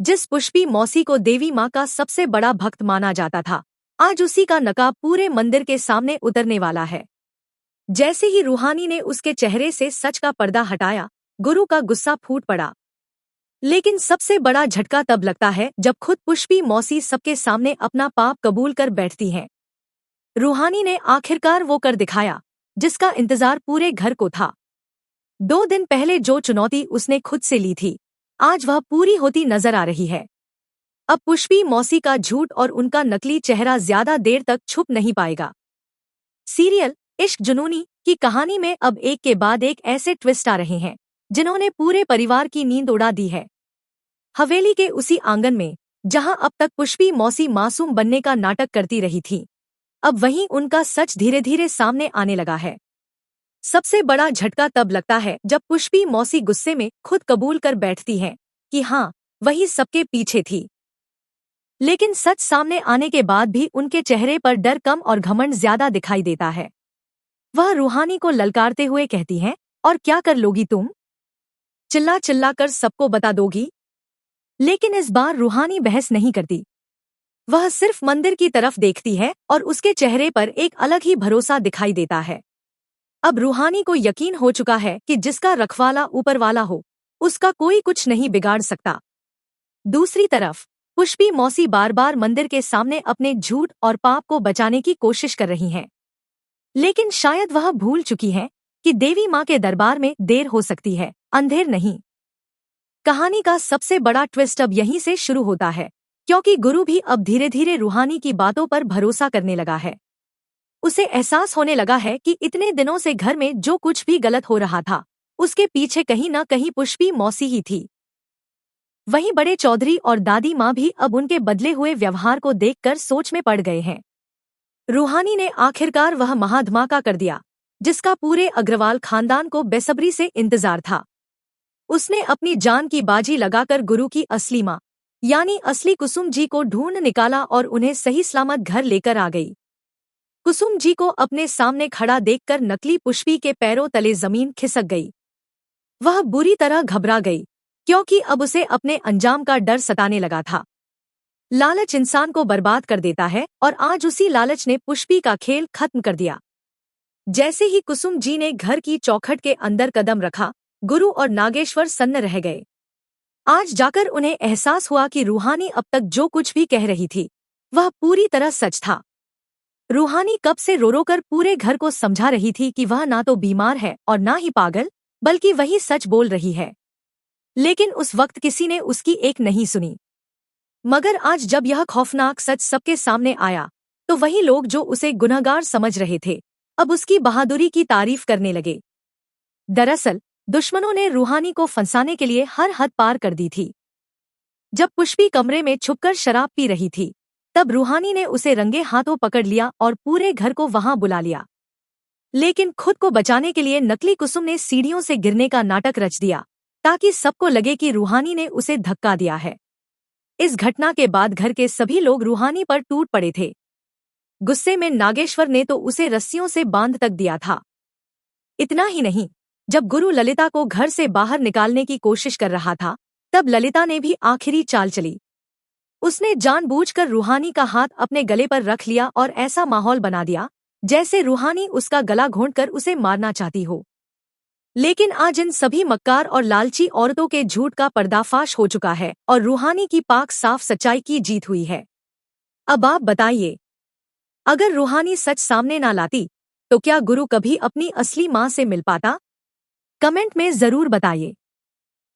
जिस पुष्पी मौसी को देवी माँ का सबसे बड़ा भक्त माना जाता था, आज उसी का नकाब पूरे मंदिर के सामने उतरने वाला है। जैसे ही रूहानी ने उसके चेहरे से सच का पर्दा हटाया, गुरु का गुस्सा फूट पड़ा। लेकिन सबसे बड़ा झटका तब लगता है जब खुद पुष्पी मौसी सबके सामने अपना पाप कबूल कर बैठती हैं। रूहानी ने आखिरकार वो कर दिखाया जिसका इंतजार पूरे घर को था। 2 दिन पहले जो चुनौती उसने खुद से ली थी, आज वह पूरी होती नजर आ रही है। अब पुष्पी मौसी का झूठ और उनका नकली चेहरा ज्यादा देर तक छुप नहीं पाएगा। सीरियल इश्क जुनूनी की कहानी में अब एक के बाद एक ऐसे ट्विस्ट आ रहे हैं जिन्होंने पूरे परिवार की नींद उड़ा दी है। हवेली के उसी आंगन में जहां अब तक पुष्पी मौसी मासूम बनने का नाटक करती रही थी, अब वहीं उनका सच धीरे धीरे सामने आने लगा है। सबसे बड़ा झटका तब लगता है जब पुष्पी मौसी गुस्से में खुद कबूल कर बैठती हैं कि हाँ, वही सबके पीछे थी। लेकिन सच सामने आने के बाद भी उनके चेहरे पर डर कम और घमंड ज्यादा दिखाई देता है। वह रूहानी को ललकारते हुए कहती हैं, और क्या कर लोगी तुम? चिल्ला चिल्ला कर सबको बता दोगी? लेकिन इस बार रूहानी बहस नहीं करती। वह सिर्फ मंदिर की तरफ देखती है और उसके चेहरे पर एक अलग ही भरोसा दिखाई देता है। अब रूहानी को यकीन हो चुका है कि जिसका रखवाला ऊपर वाला हो, उसका कोई कुछ नहीं बिगाड़ सकता। दूसरी तरफ पुष्पी मौसी बार बार मंदिर के सामने अपने झूठ और पाप को बचाने की कोशिश कर रही हैं। लेकिन शायद वह भूल चुकी हैं कि देवी माँ के दरबार में देर हो सकती है, अंधेर नहीं। कहानी का सबसे बड़ा ट्विस्ट अब यहीं से शुरू होता है, क्योंकि गुरु भी अब धीरे धीरे रूहानी की बातों पर भरोसा करने लगा है। उसे एहसास होने लगा है कि इतने दिनों से घर में जो कुछ भी गलत हो रहा था, उसके पीछे कहीं न कहीं पुष्पी मौसी ही थी। वहीं बड़े चौधरी और दादी माँ भी अब उनके बदले हुए व्यवहार को देखकर सोच में पड़ गए हैं। रूहानी ने आखिरकार वह महाधमाका कर दिया जिसका पूरे अग्रवाल खानदान को बेसब्री से इंतजार था। उसने अपनी जान की बाजी लगाकर गुरु की असली माँ यानी असली कुसुम जी को ढूंढ निकाला और उन्हें सही सलामत घर लेकर आ गई। कुसुम जी को अपने सामने खड़ा देखकर नकली पुष्पी के पैरों तले जमीन खिसक गई। वह बुरी तरह घबरा गई, क्योंकि अब उसे अपने अंजाम का डर सताने लगा था। लालच इंसान को बर्बाद कर देता है और आज उसी लालच ने पुष्पी का खेल खत्म कर दिया। जैसे ही कुसुम जी ने घर की चौखट के अंदर कदम रखा, गुरु और नागेश्वर सन्न रह गए। आज जाकर उन्हें एहसास हुआ कि रूहानी अब तक जो कुछ भी कह रही थी, वह पूरी तरह सच था। रूहानी कब से रो रो कर पूरे घर को समझा रही थी कि वह ना तो बीमार है और ना ही पागल, बल्कि वही सच बोल रही है। लेकिन उस वक्त किसी ने उसकी एक नहीं सुनी। मगर आज जब यह खौफनाक सच सबके सामने आया, तो वही लोग जो उसे गुनहगार समझ रहे थे, अब उसकी बहादुरी की तारीफ करने लगे। दरअसल दुश्मनों ने रूहानी को फंसाने के लिए हर हद पार कर दी थी। जब पुष्पी कमरे में छुपकर शराब पी रही थी, तब रूहानी ने उसे रंगे हाथों पकड़ लिया और पूरे घर को वहां बुला लिया। लेकिन खुद को बचाने के लिए नकली कुसुम ने सीढ़ियों से गिरने का नाटक रच दिया, ताकि सबको लगे कि रूहानी ने उसे धक्का दिया है। इस घटना के बाद घर के सभी लोग रूहानी पर टूट पड़े थे। गुस्से में नागेश्वर ने तो उसे रस्सियों से बांध तक दिया था। इतना ही नहीं, जब गुरु ललिता को घर से बाहर निकालने की कोशिश कर रहा था, तब ललिता ने भी आखिरी चाल चली। उसने जानबूझकर रूहानी का हाथ अपने गले पर रख लिया और ऐसा माहौल बना दिया जैसे रूहानी उसका गला घोंटकर उसे मारना चाहती हो। लेकिन आज इन सभी मक्कार और लालची औरतों के झूठ का पर्दाफाश हो चुका है और रूहानी की पाक साफ सच्चाई की जीत हुई है। अब आप बताइए, अगर रूहानी सच सामने ना लाती, तो क्या गुरु कभी अपनी असली मां से मिल पाता? कमेंट में जरूर बताइए।